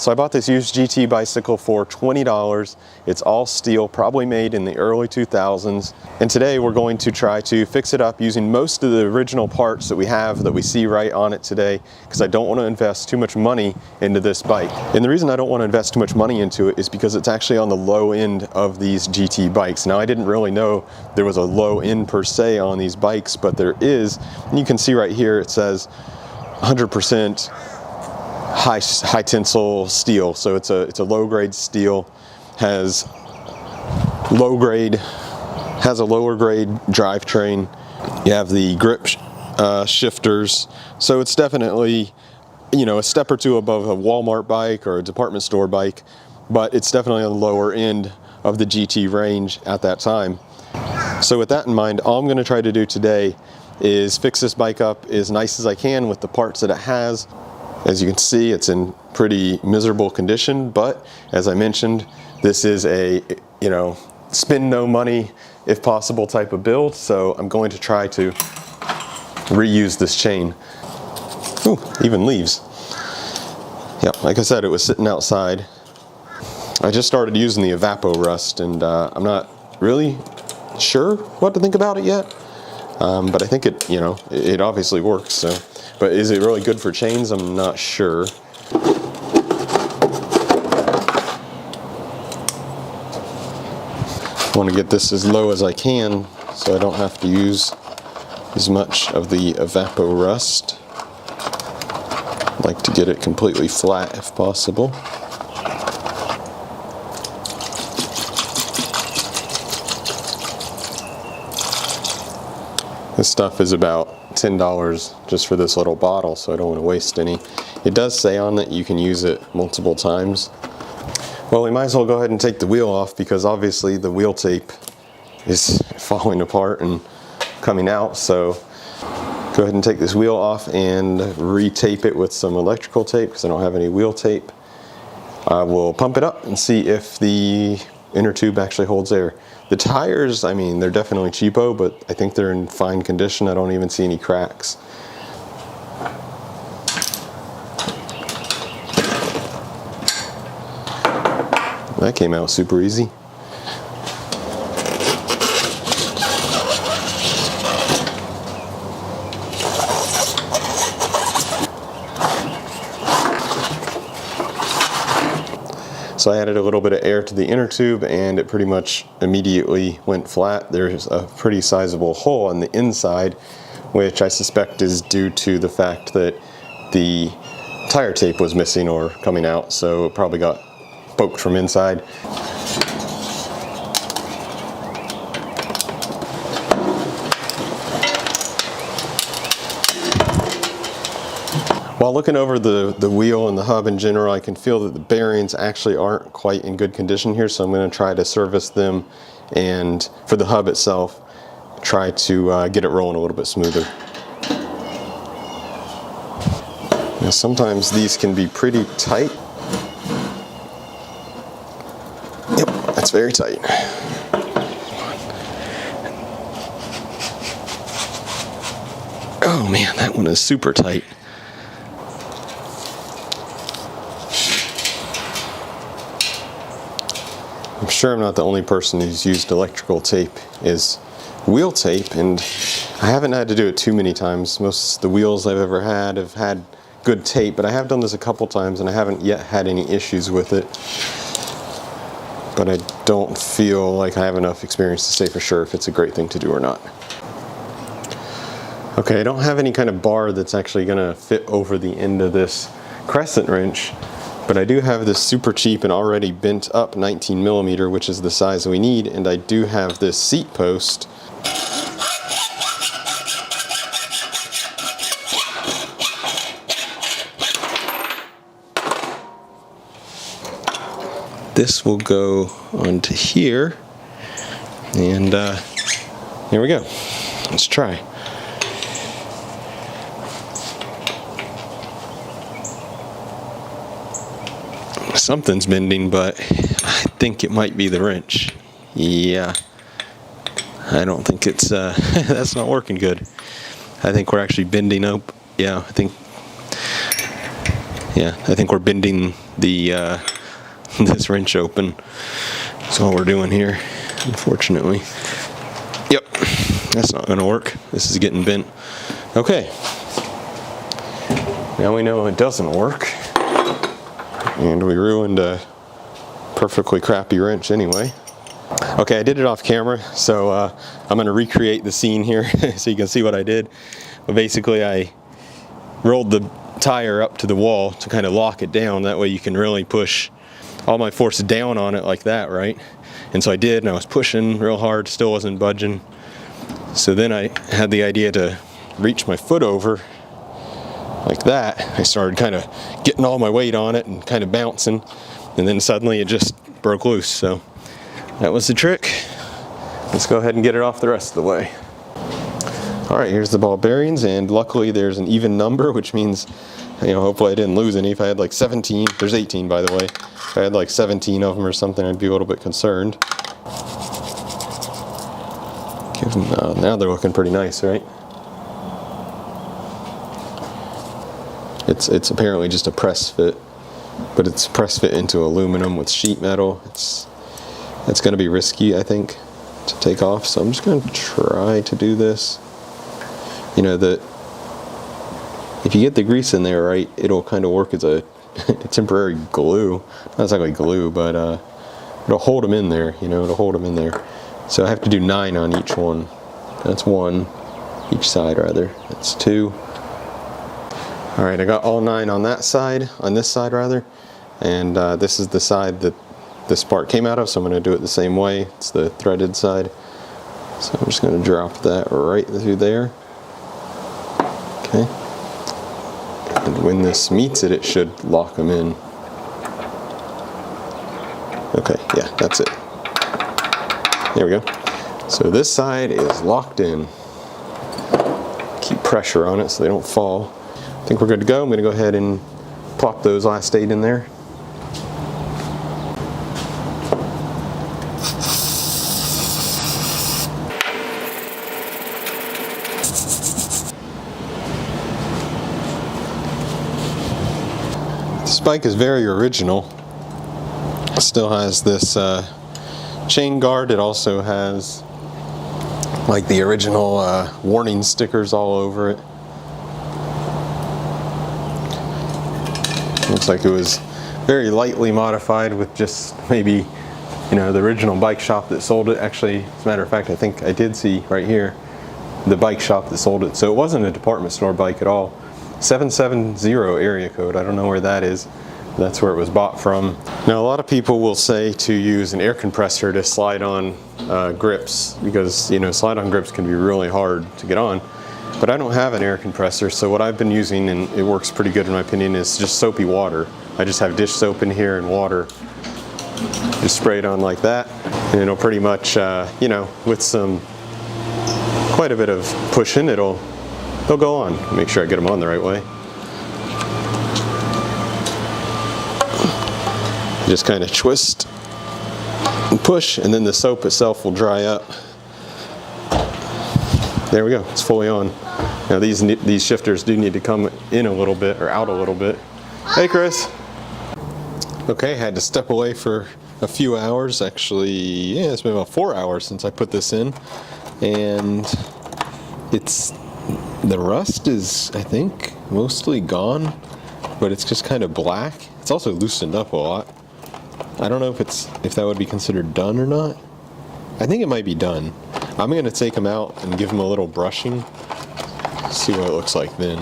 So I bought this used GT bicycle for $20. It's all steel, probably made in the early 2000s. And today we're going to try to fix it up using most of the original parts that we have that we see right on it today, because I don't want to invest too much money into this bike. And the reason I don't want to invest too much money into it is because it's actually on the low end of these GT bikes. Now, I didn't really know there was a low end per se on these bikes, but there is. And you can see right here it says 100% high tensile steel. So it's a low grade steel, has a lower grade drivetrain. You have the grip shifters. So it's definitely, you know, a step or two above a Walmart bike or a department store bike, but it's definitely on the lower end of the GT range at that time. So with that in mind, all I'm going to try to do today is fix this bike up as nice as I can with the parts that it has. As you can see, it's in pretty miserable condition, but as I mentioned, this is a, you know, spend no money if possible type of build, so I'm going to try to reuse this chain. Ooh, even leaves. Yep, like I said, it was sitting outside. I just started using the Evapco rust, and I'm not really sure what to think about it yet, but I think it, you know, it obviously works, so. But is it really good for chains? I'm not sure. I want to get this as low as I can so I don't have to use as much of the Evapco rust. I like to get it completely flat if possible. This stuff is about $10 just for this little bottle, so I don't want to waste any. It does say on it you can use it multiple times. Well, we might as well go ahead and take the wheel off, because obviously the wheel tape is falling apart and coming out, so go ahead and take this wheel off and re-tape it with some electrical tape, because I don't have any wheel tape. I will pump it up and see if the inner tube actually holds air. The tires, I mean, they're definitely cheapo, but I think they're in fine condition. I don't even see any cracks. That came out super easy. So I added a little bit of air to the inner tube and it pretty much immediately went flat. There's a pretty sizable hole on the inside, which I suspect is due to the fact that the tire tape was missing or coming out, so it probably got poked from inside. While looking over the wheel and the hub in general, I can feel that the bearings actually aren't quite in good condition here, so I'm going to try to service them, and for the hub itself, try to get it rolling a little bit smoother. Now, sometimes these can be pretty tight. Yep, that's very tight. Oh man, that one is super tight. I'm sure I'm not the only person who's used electrical tape is wheel tape, and I haven't had to do it too many times. Most of the wheels I've ever had have had good tape, but I have done this a couple times and I haven't yet had any issues with it. But I don't feel like I have enough experience to say for sure if it's a great thing to do or not. Okay, I don't have any kind of bar that's actually gonna fit over the end of this crescent wrench, but I do have this super cheap and already bent up 19mm, which is the size we need, and I do have this seat post. This will go onto here, and here we go. Let's try. Something's bending, but I think it might be the wrench. Yeah, I don't think it's that's not working good. I think we're actually bending up. Yeah, I think Yeah, I think we're bending the this wrench open. That's all we're doing here, unfortunately. Yep, that's not gonna work. This is getting bent. Okay, now we know it doesn't work, and we ruined a perfectly crappy wrench anyway. Okay, I did it off camera, so I'm gonna recreate the scene here so you can see what I did. But basically, I rolled the tire up to the wall to kind of lock it down. That way you can really push all my force down on it like that, right? And so I did, and I was pushing real hard, still wasn't budging. So then I had the idea to reach my foot over like that. I started kind of getting all my weight on it and kind of bouncing, and then suddenly it just broke loose. So that was the trick. Let's go ahead and get it off the rest of the way. All right, here's the ball bearings, and luckily there's an even number, which means, you know, hopefully I didn't lose any. If I had like 17, there's 18 by the way. If I had like 17 of them or something, I'd be a little bit concerned. Give them, now they're looking pretty nice, right? It's apparently just a press fit, but it's press fit into aluminum with sheet metal. It's going to be risky, I think, to take off. So I'm just going to try to do this. You know, that if you get the grease in there right, it'll kind of work as a temporary glue. Not exactly glue, but it'll hold them in there. You know, it'll hold them in there. So I have to do 9 on each one. That's 1, each side rather. That's 2. All right, I got all 9 on that side, on this side rather, and this is the side that this part came out of, so I'm going to do it the same way. It's the threaded side. So I'm just going to drop that right through there. Okay. And when this meets it, it should lock them in. Okay, yeah, that's it. There we go. So this side is locked in. Keep pressure on it so they don't fall. I think we're good to go. I'm going to go ahead and plop those last 8 in there. This bike is very original. It still has this chain guard. It also has like the original warning stickers all over it. Looks like it was very lightly modified with just maybe, you know, the original bike shop that sold it. Actually, as a matter of fact, I think I did see right here the bike shop that sold it. So it wasn't a department store bike at all. 770 area code. I don't know where that is. That's where it was bought from. Now, a lot of people will say to use an air compressor to slide on grips, because, you know, slide on grips can be really hard to get on. But I don't have an air compressor, so what I've been using, and it works pretty good in my opinion, is just soapy water. I just have dish soap in here and water. Just spray it on like that, and it'll pretty much, you know, with quite a bit of pushing, they'll go on. Make sure I get them on the right way. Just kind of twist and push, and then the soap itself will dry up. There we go, it's fully on. Now these shifters do need to come in a little bit, or out a little bit. Hey Chris! Okay, had to step away for a few hours. Actually, yeah, it's been about 4 hours since I put this in. And the rust is, I think, mostly gone, but it's just kind of black. It's also loosened up a lot. I don't know if that would be considered done or not. I think it might be done. I'm going to take them out and give them a little brushing. See what it looks like then.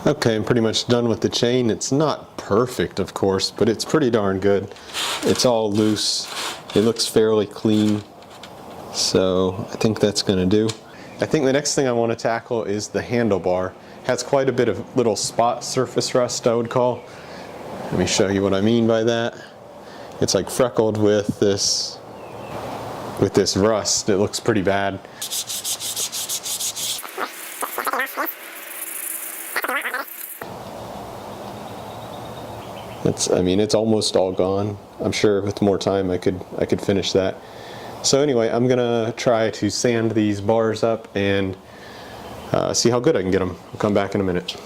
Okay, I'm pretty much done with the chain. It's not perfect, of course, but it's pretty darn good. It's all loose. It looks fairly clean. So I think that's going to do. I think the next thing I want to tackle is the handlebar. It has quite a bit of little spot surface rust, I would call. Let me show you what I mean by that. It's like freckled with this rust. It looks pretty bad. I mean, it's almost all gone. I'm sure with more time I could finish that. So anyway, I'm gonna try to sand these bars up and see how good I can get them. I'll come back in a minute.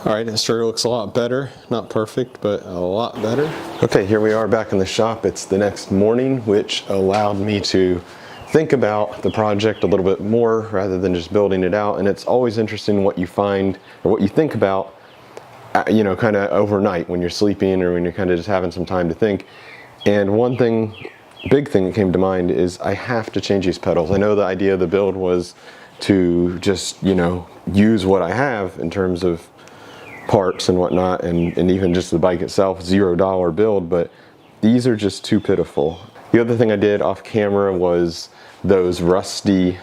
All right, it sure looks a lot better. Not perfect, but a lot better. Okay, here we are back in the shop. It's the next morning, which allowed me to think about the project a little bit more rather than just building it out. And it's always interesting what you find or what you think about, you know, kind of overnight when you're sleeping or when you're kind of just having some time to think. And one thing, big thing that came to mind is I have to change these pedals. I know the idea of the build was to just, you know, use what I have in terms of parts and whatnot, and even just the bike itself, $0 build, but these are just too pitiful. The other thing I did off camera was those rusty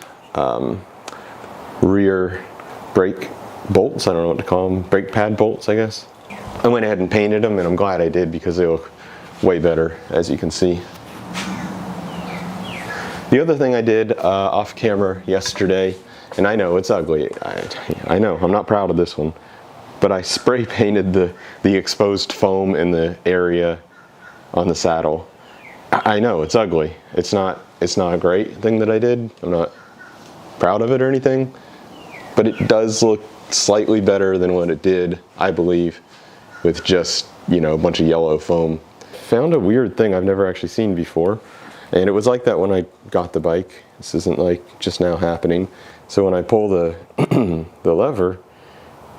rear brake bolts. I don't know what to call them, brake pad bolts, I guess. I went ahead and painted them, and I'm glad I did because they look way better, as you can see. The other thing I did off camera yesterday, and I know it's ugly, I know, I'm not proud of this one, but I spray painted the exposed foam in the area on the saddle. I know it's ugly. It's not a great thing that I did. I'm not proud of it or anything, but it does look slightly better than what it did, I believe, with just, you know, a bunch of yellow foam. Found a weird thing I've never actually seen before, and it was like that when I got the bike. This isn't like just now happening. So when I pull the the lever,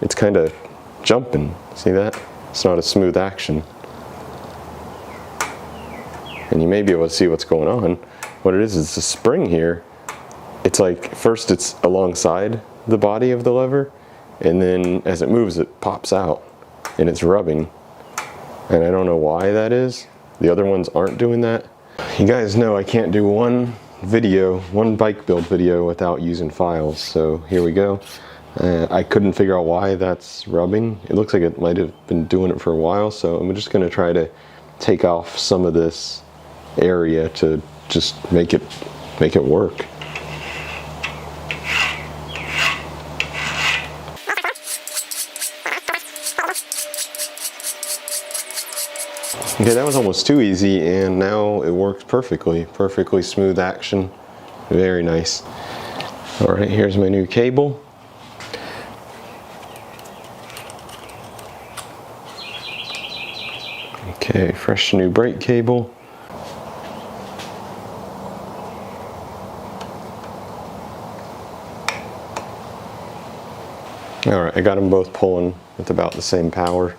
it's kind of jumping. See that? It's not a smooth action. And you may be able to see what's going on. What it is the spring here. It's like, first it's alongside the body of the lever, and then as it moves it pops out and it's rubbing. And I don't know why that is. The other ones aren't doing that. You guys know I can't do one bike build video without using files, so here we go. I couldn't figure out why that's rubbing. It looks like it might have been doing it for a while, so I'm just going to try to take off some of this area to just make it work. Okay, that was almost too easy, and now it works perfectly. Perfectly smooth action. Very nice. All right, here's my new cable. Okay, fresh new brake cable. All right, I got them both pulling with about the same power.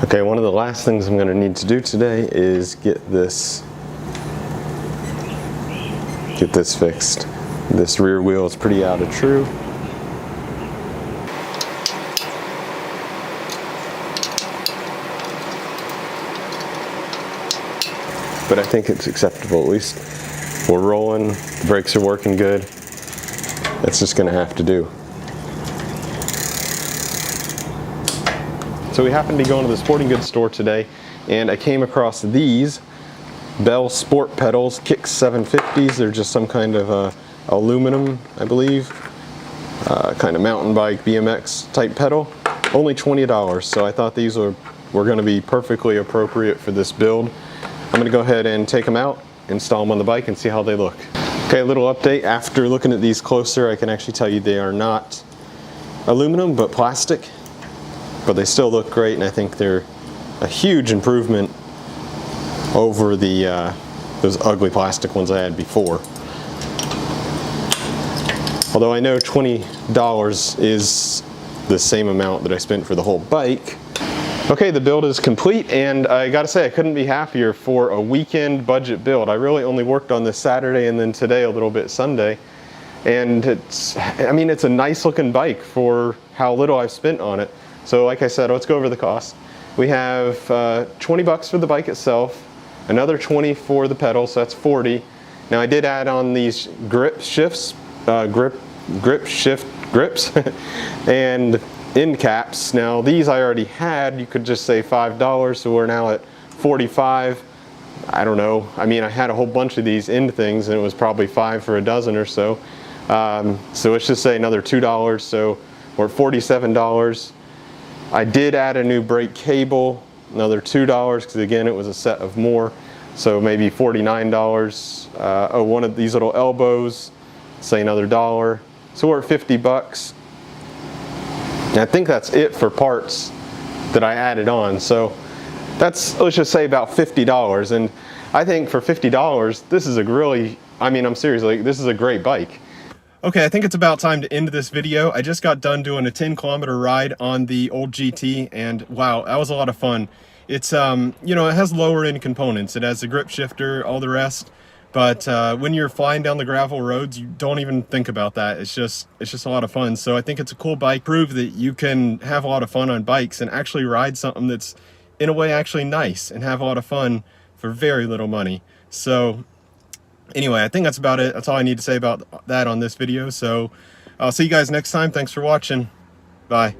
Okay, one of the last things I'm going to need to do today is get this fixed. This rear wheel is pretty out of true. But I think it's acceptable, at least. We're rolling, the brakes are working good. That's just going to have to do. So we happened to be going to the sporting goods store today, and I came across these Bell Sport pedals, Kicks 750s. They're just some kind of aluminum, I believe, kind of mountain bike, BMX type pedal. Only $20, so I thought these were going to be perfectly appropriate for this build. I'm going to go ahead and take them out, install them on the bike, and see how they look. Okay, a little update. After looking at these closer, I can actually tell you they are not aluminum, but plastic. But they still look great, and I think they're a huge improvement over those ugly plastic ones I had before. Although I know $20 is the same amount that I spent for the whole bike. Okay, the build is complete, and I gotta say I couldn't be happier for a weekend budget build. I really only worked on this Saturday and then today a little bit Sunday. And it's a nice looking bike for how little I've spent on it. So like I said, let's go over the cost. We have $20 for the bike itself, another $20 for the pedals, so that's $40. Now I did add on these grip shift grips, and end caps. Now these I already had, you could just say $5, so we're now at 45. I don't know, I mean, I had a whole bunch of these end things and it was probably 5 for a dozen or so. So let's just say another $2, so we're at $47. I did add a new brake cable, another $2, because again it was a set of more, so maybe $49. Oh, one of these little elbows, say another $1, so we're at 50 bucks. And I think that's it for parts that I added on, so that's, let's just say about $50. And I think for $50, this is a really, I mean, I'm serious, like, this is a great bike. Okay, I think it's about time to end this video. I just got done doing a 10-kilometer ride on the old GT, and wow, that was a lot of fun. It's, you know, it has lower end components. It has the grip shifter, all the rest. But when you're flying down the gravel roads, you don't even think about that. It's just a lot of fun. So I think it's a cool bike. Prove that you can have a lot of fun on bikes and actually ride something that's, in a way, actually nice and have a lot of fun for very little money. So anyway, I think that's about it. That's all I need to say about that on this video. So I'll see you guys next time. Thanks for watching. Bye.